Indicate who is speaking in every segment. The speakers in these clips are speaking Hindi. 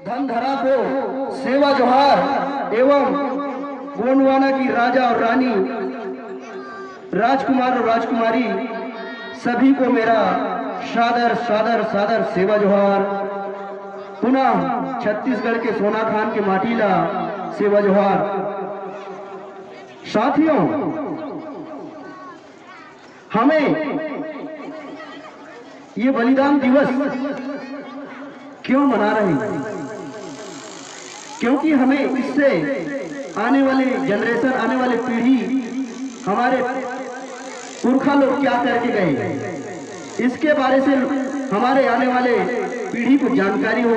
Speaker 1: धनधरा को सेवा जोहार एवं गोंडवाना की राजा और रानी, राजकुमार और राजकुमारी सभी को मेरा सादर सादर सादर सेवा जोहार। पुनः छत्तीसगढ़ के सोना खान के माटीला सेवा जोहार। साथियों, हमें ये बलिदान दिवस क्यों मना रहे हैं? क्योंकि हमें इससे आने वाले जनरेशन, आने वाले पीढ़ी, हमारे पुरखा लोग क्या करके गए, इसके बारे से हमारे आने वाले पीढ़ी को जानकारी हो।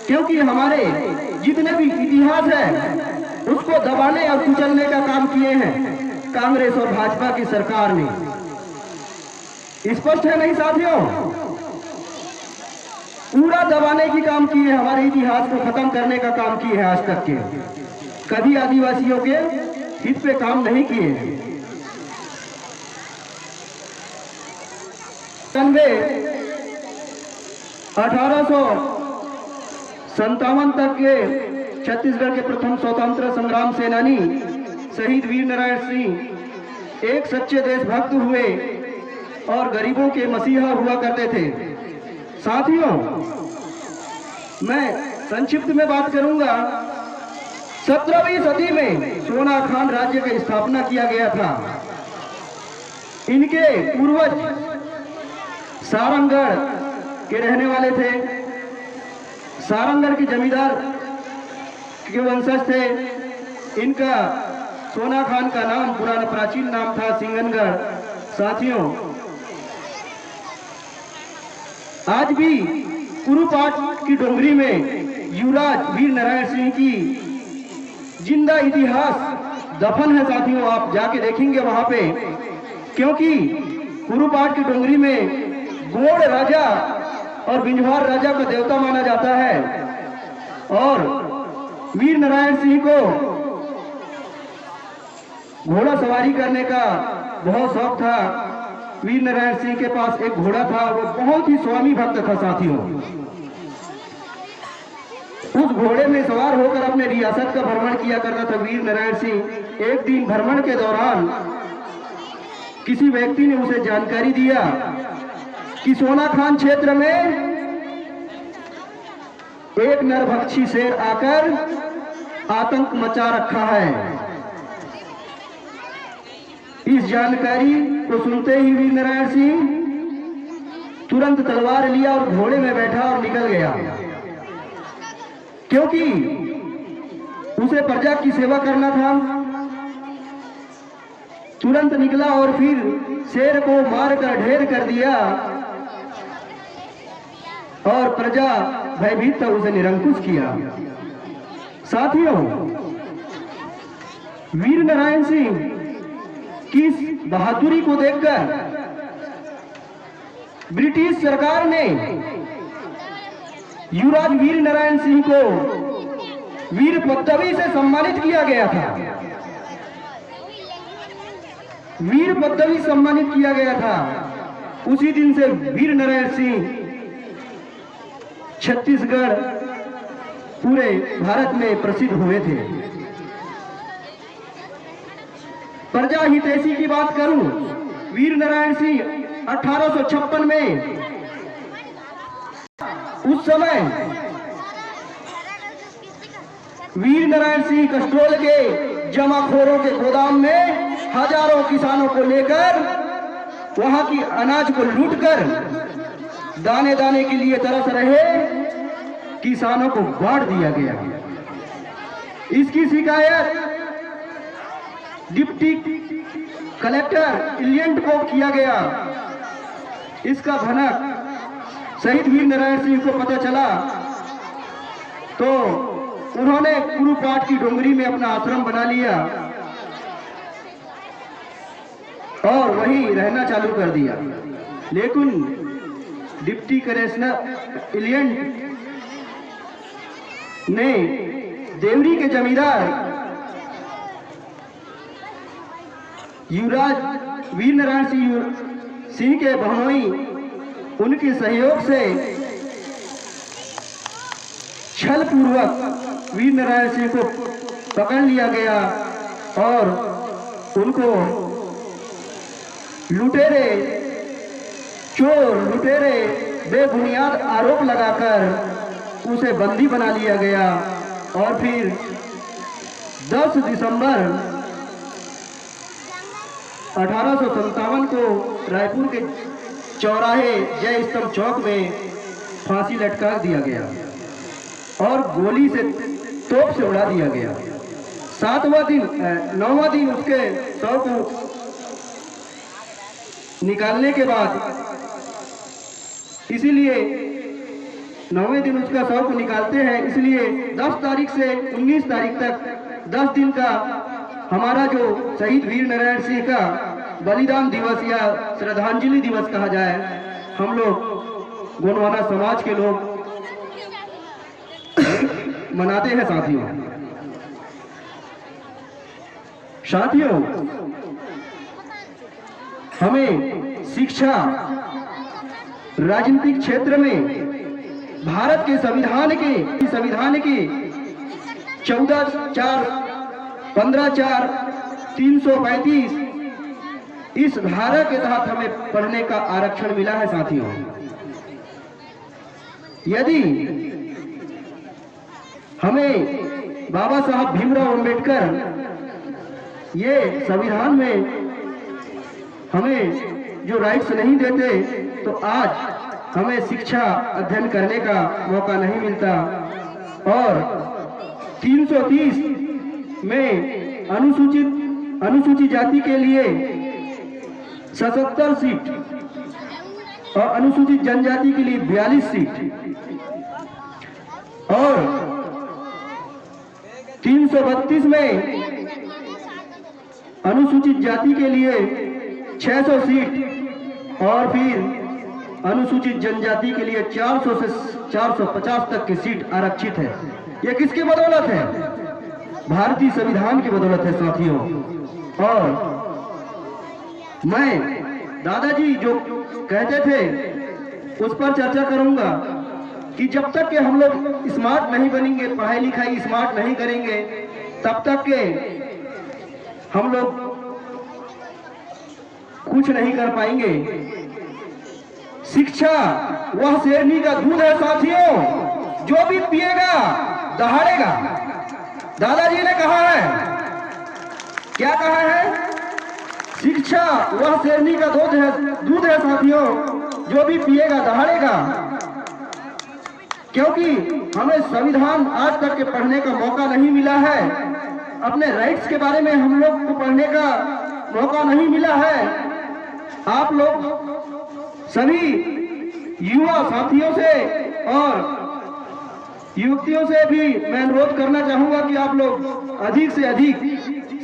Speaker 1: क्योंकि हमारे जितने भी इतिहास है उसको दबाने और कुचलने का काम किए हैं कांग्रेस और भाजपा की सरकार ने। स्पष्ट है नहीं साथियों? पूरा दबाने की काम किए, हमारे इतिहास को खत्म करने का काम किए हैं। आज तक के कभी आदिवासियों के हित पे काम नहीं किए। 1857 तक के छत्तीसगढ़ के प्रथम स्वतंत्र संग्राम सेनानी शहीद वीर नारायण सिंह एक सच्चे देशभक्त हुए और गरीबों के मसीहा हुआ करते थे। साथियों, मैं संक्षिप्त में बात करूंगा। 17वीं सदी में सोना खान राज्य की स्थापना किया गया था। इनके पूर्वज सारंगढ़ के रहने वाले थे। सारंगढ़ के जमींदार के वंशज थे। इनका सोना खान का नाम, पुराना प्राचीन नाम था सिंगनगढ़। साथियों, आज भी कुरुपाट की डोंगरी में युवराज वीर नारायण सिंह की जिंदा इतिहास दफन है। साथियों, आप जाके देखेंगे वहां पे, क्योंकि कुरुपाट की डोंगरी में गोंड राजा और बिंजवार राजा का देवता माना जाता है। और वीर नारायण सिंह को घोड़ा सवारी करने का बहुत शौक था। वीर नारायण सिंह के पास एक घोड़ा था, वो बहुत ही स्वामी भक्त था। साथियों, उस घोड़े में सवार होकर अपने रियासत का भ्रमण किया करता था वीर नारायण सिंह। एक दिन भ्रमण के दौरान किसी व्यक्ति ने उसे जानकारी दिया कि सोना खान क्षेत्र में एक नरभक्षी शेर आकर आतंक मचा रखा है। इस जानकारी को सुनते ही वीर नारायण सिंह तुरंत तलवार लिया और घोड़े में बैठा और निकल गया, क्योंकि उसे प्रजा की सेवा करना था। तुरंत निकला और फिर शेर को मारकर ढेर कर दिया और प्रजा भयभीत था, उसे निरंकुश किया। साथियों, वीर नारायण सिंह की बहादुरी को देखकर ब्रिटिश सरकार ने युवराज वीर नारायण सिंह को वीर पदवी से सम्मानित किया गया था। वीर पदवी सम्मानित किया गया था। उसी दिन से वीर नारायण सिंह छत्तीसगढ़ पूरे भारत में प्रसिद्ध हुए थे। प्रजा हितैषी की बात करूं, वीर नारायण सिंह 1856 में, उस समय वीर नारायण सिंह कस्ट्रोल के जमाखोरों के गोदाम में हजारों किसानों को लेकर वहां की अनाज को लूटकर दाने दाने के लिए तरस रहे किसानों को बांट दिया गया। इसकी शिकायत डिप्टी कलेक्टर इलियंट को किया गया। इसका भनक शहीद वीर नारायण सिंह को पता चला तो उन्होंने कुरुपाट की डोंगरी में अपना आश्रम बना लिया और वहीं रहना चालू कर दिया। लेकिन डिप्टी कमिश्नर इलियंट ने देवरी के जमींदार युवराज वीर नारायण सिंह के बहनोई उनके सहयोग से छल पूर्वक वीर नारायण सिंह को पकड़ लिया गया और उनको लुटेरे, चोर लुटेरे बेबुनियाद आरोप लगाकर उसे बंदी बना लिया गया। और फिर 10 दिसंबर 1857 को रायपुर के चौराहे जय स्तंभ चौक में फांसी लटका दिया गया और गोली से, तोप से उड़ा दिया गया। 9वां दिन उसके शव को निकालने के बाद, इसीलिए 9वें दिन उसका शव को निकालते हैं, इसलिए 10 तारीख से 19 तारीख तक 10 दिन का हमारा जो शहीद वीर नारायण सिंह का बलिदान दिवस या श्रद्धांजलि दिवस कहा जाए, हम लोग गोंडवाना समाज के लोग मनाते हैं। साथियों, हमें शिक्षा, राजनीतिक क्षेत्र में भारत के संविधान के 14/4, 15/4, 335 इस धारा के तहत हमें पढ़ने का आरक्षण मिला है। साथियों, यदि हमें बाबा साहब भीमराव अंबेडकर ये संविधान में हमें जो राइट्स नहीं देते तो आज हमें शिक्षा अध्ययन करने का मौका नहीं मिलता। और 330 में अनुसूचित जाति के लिए 77 सीट और अनुसूचित जनजाति के लिए 42 सीट और 332 में अनुसूचित जाति के लिए 600 सीट और फिर अनुसूचित जनजाति के लिए 400 से 450 तक की सीट आरक्षित है। ये किसकी बदौलत है? भारतीय संविधान की बदौलत है साथियों। और मैं दादाजी जो कहते थे उस पर चर्चा करूंगा कि जब तक के हम लोग स्मार्ट नहीं बनेंगे, पढ़ाई लिखाई स्मार्ट नहीं करेंगे, तब तक के हम लोग कुछ नहीं कर पाएंगे। शिक्षा वह शेरनी का दूध है साथियों, जो भी पिएगा दहाड़ेगा। दादाजी ने कहा है, क्या कहा है? शिक्षा वह शेरनी का दूध है साथियों, जो भी पिएगा दहाड़ेगा। क्योंकि हमें संविधान आज तक के पढ़ने का मौका नहीं मिला है, अपने राइट्स के बारे में हम लोग को पढ़ने का मौका नहीं मिला है। आप लोग सभी युवा साथियों से और युवतियों से भी मैं अनुरोध करना चाहूंगा कि आप लोग अधिक से अधिक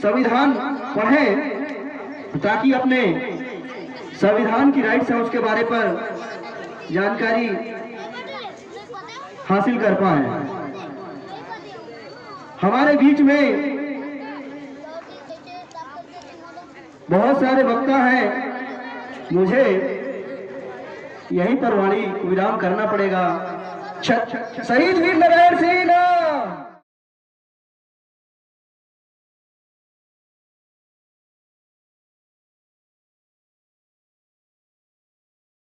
Speaker 1: संविधान पढ़ें ताकि अपने संविधान की राइट्स है उसके बारे पर जानकारी हासिल कर पाए। हमारे बीच में बहुत सारे वक्ता हैं, मुझे यहीं पर वाणी विराम करना पड़ेगा। शहीद वीर नारायण सिंह